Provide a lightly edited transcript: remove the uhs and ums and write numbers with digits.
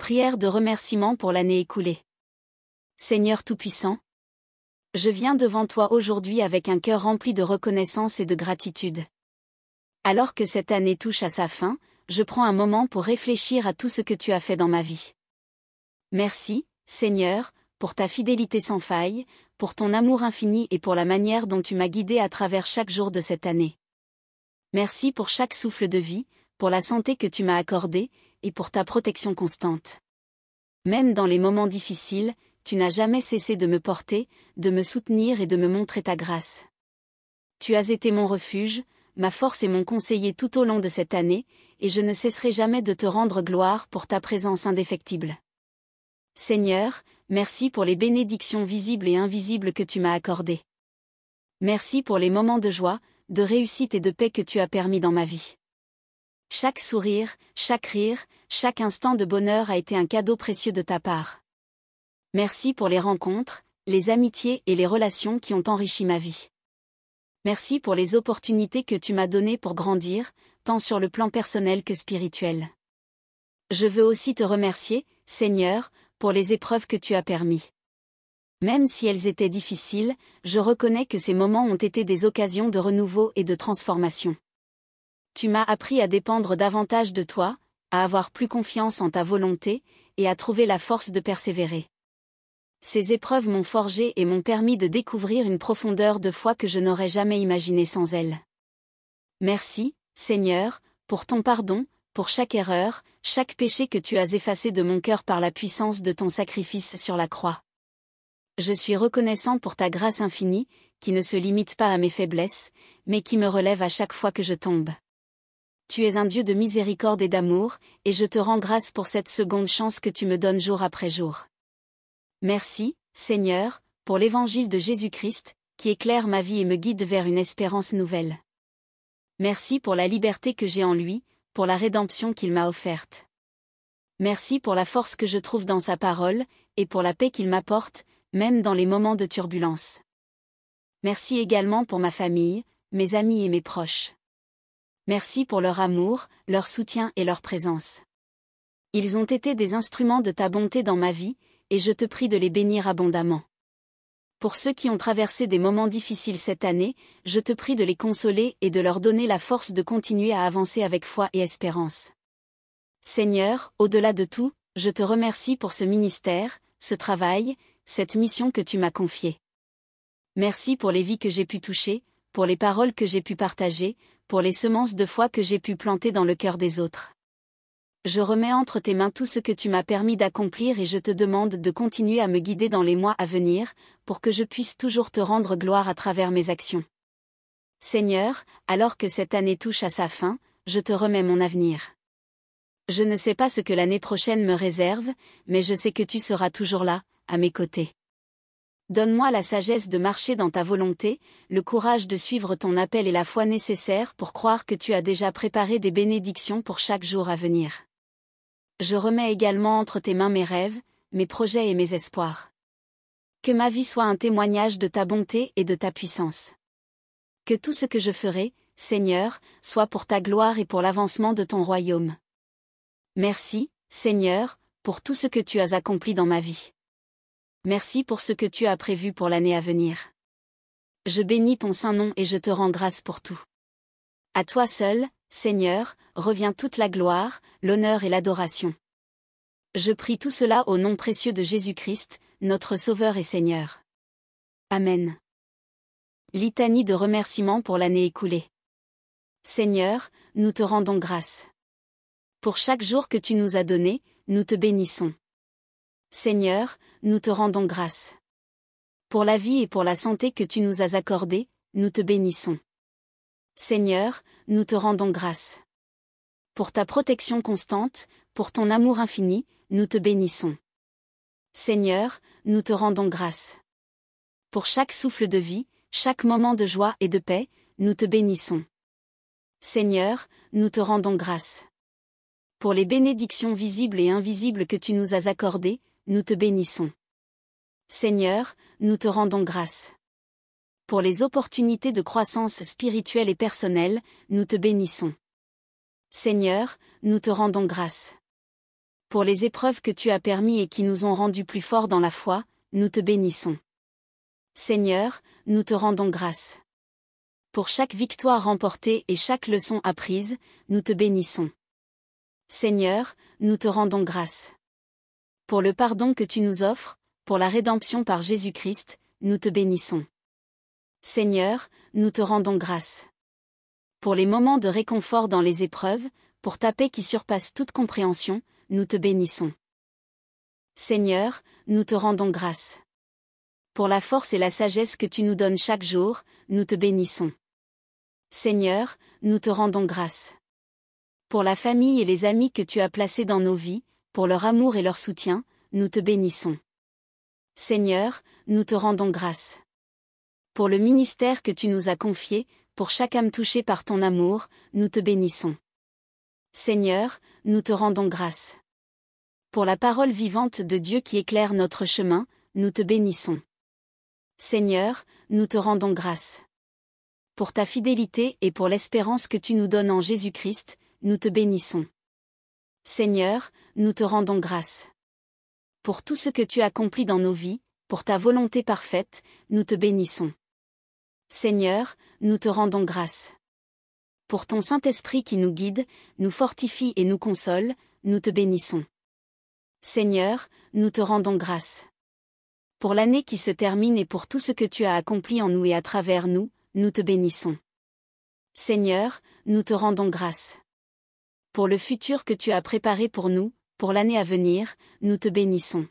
Prière de remerciement pour l'année écoulée. Seigneur Tout-Puissant, je viens devant toi aujourd'hui avec un cœur rempli de reconnaissance et de gratitude. Alors que cette année touche à sa fin, je prends un moment pour réfléchir à tout ce que tu as fait dans ma vie. Merci, Seigneur, pour ta fidélité sans faille, pour ton amour infini et pour la manière dont tu m'as guidé à travers chaque jour de cette année. Merci pour chaque souffle de vie, pour la santé que tu m'as accordée, et pour ta protection constante. Même dans les moments difficiles, tu n'as jamais cessé de me porter, de me soutenir et de me montrer ta grâce. Tu as été mon refuge, ma force et mon conseiller tout au long de cette année, et je ne cesserai jamais de te rendre gloire pour ta présence indéfectible. Seigneur, merci pour les bénédictions visibles et invisibles que tu m'as accordées. Merci pour les moments de joie, de réussite et de paix que tu as permis dans ma vie. Chaque sourire, chaque rire, chaque instant de bonheur a été un cadeau précieux de ta part. Merci pour les rencontres, les amitiés et les relations qui ont enrichi ma vie. Merci pour les opportunités que tu m'as données pour grandir, tant sur le plan personnel que spirituel. Je veux aussi te remercier, Seigneur, pour les épreuves que tu as permis. Même si elles étaient difficiles, je reconnais que ces moments ont été des occasions de renouveau et de transformation. Tu m'as appris à dépendre davantage de toi, à avoir plus confiance en ta volonté, et à trouver la force de persévérer. Ces épreuves m'ont forgé et m'ont permis de découvrir une profondeur de foi que je n'aurais jamais imaginée sans elles. Merci, Seigneur, pour ton pardon, pour chaque erreur, chaque péché que tu as effacé de mon cœur par la puissance de ton sacrifice sur la croix. Je suis reconnaissant pour ta grâce infinie, qui ne se limite pas à mes faiblesses, mais qui me relève à chaque fois que je tombe. Tu es un Dieu de miséricorde et d'amour, et je te rends grâce pour cette seconde chance que tu me donnes jour après jour. Merci, Seigneur, pour l'évangile de Jésus-Christ, qui éclaire ma vie et me guide vers une espérance nouvelle. Merci pour la liberté que j'ai en lui, pour la rédemption qu'il m'a offerte. Merci pour la force que je trouve dans sa parole, et pour la paix qu'il m'apporte, même dans les moments de turbulence. Merci également pour ma famille, mes amis et mes proches. Merci pour leur amour, leur soutien et leur présence. Ils ont été des instruments de ta bonté dans ma vie, et je te prie de les bénir abondamment. Pour ceux qui ont traversé des moments difficiles cette année, je te prie de les consoler et de leur donner la force de continuer à avancer avec foi et espérance. Seigneur, au-delà de tout, je te remercie pour ce ministère, ce travail, cette mission que tu m'as confiée. Merci pour les vies que j'ai pu toucher, pour les paroles que j'ai pu partager, pour les semences de foi que j'ai pu planter dans le cœur des autres. Je remets entre tes mains tout ce que tu m'as permis d'accomplir et je te demande de continuer à me guider dans les mois à venir, pour que je puisse toujours te rendre gloire à travers mes actions. Seigneur, alors que cette année touche à sa fin, je te remets mon avenir. Je ne sais pas ce que l'année prochaine me réserve, mais je sais que tu seras toujours là, à mes côtés. Donne-moi la sagesse de marcher dans ta volonté, le courage de suivre ton appel et la foi nécessaire pour croire que tu as déjà préparé des bénédictions pour chaque jour à venir. Je remets également entre tes mains mes rêves, mes projets et mes espoirs. Que ma vie soit un témoignage de ta bonté et de ta puissance. Que tout ce que je ferai, Seigneur, soit pour ta gloire et pour l'avancement de ton royaume. Merci, Seigneur, pour tout ce que tu as accompli dans ma vie. Merci pour ce que tu as prévu pour l'année à venir. Je bénis ton saint nom et je te rends grâce pour tout. À toi seul, Seigneur, revient toute la gloire, l'honneur et l'adoration. Je prie tout cela au nom précieux de Jésus-Christ, notre Sauveur et Seigneur. Amen. Litanie de remerciements pour l'année écoulée. Seigneur, nous te rendons grâce. Pour chaque jour que tu nous as donné, nous te bénissons. Seigneur, nous te rendons grâce. Pour la vie et pour la santé que tu nous as accordée, nous te bénissons. Seigneur, nous te rendons grâce. Pour ta protection constante, pour ton amour infini, nous te bénissons. Seigneur, nous te rendons grâce. Pour chaque souffle de vie, chaque moment de joie et de paix, nous te bénissons. Seigneur, nous te rendons grâce. Pour les bénédictions visibles et invisibles que tu nous as accordées, nous te bénissons. Seigneur, nous te rendons grâce. Pour les opportunités de croissance spirituelle et personnelle, nous te bénissons. Seigneur, nous te rendons grâce. Pour les épreuves que tu as permis et qui nous ont rendus plus forts dans la foi, nous te bénissons. Seigneur, nous te rendons grâce. Pour chaque victoire remportée et chaque leçon apprise, nous te bénissons. Seigneur, nous te rendons grâce. Pour le pardon que tu nous offres, pour la rédemption par Jésus-Christ, nous te bénissons. Seigneur, nous te rendons grâce. Pour les moments de réconfort dans les épreuves, pour ta paix qui surpasse toute compréhension, nous te bénissons. Seigneur, nous te rendons grâce. Pour la force et la sagesse que tu nous donnes chaque jour, nous te bénissons. Seigneur, nous te rendons grâce. Pour la famille et les amis que tu as placés dans nos vies, pour leur amour et leur soutien, nous te bénissons. Seigneur, nous te rendons grâce. Pour le ministère que tu nous as confié, pour chaque âme touchée par ton amour, nous te bénissons. Seigneur, nous te rendons grâce. Pour la parole vivante de Dieu qui éclaire notre chemin, nous te bénissons. Seigneur, nous te rendons grâce. Pour ta fidélité et pour l'espérance que tu nous donnes en Jésus-Christ, nous te bénissons. Seigneur, nous te rendons grâce. Pour tout ce que tu accomplis dans nos vies, pour ta volonté parfaite, nous te bénissons. Seigneur, nous te rendons grâce. Pour ton Saint-Esprit qui nous guide, nous fortifie et nous console, nous te bénissons. Seigneur, nous te rendons grâce. Pour l'année qui se termine et pour tout ce que tu as accompli en nous et à travers nous, nous te bénissons. Seigneur, nous te rendons grâce. Pour le futur que tu as préparé pour nous, pour l'année à venir, nous te bénissons.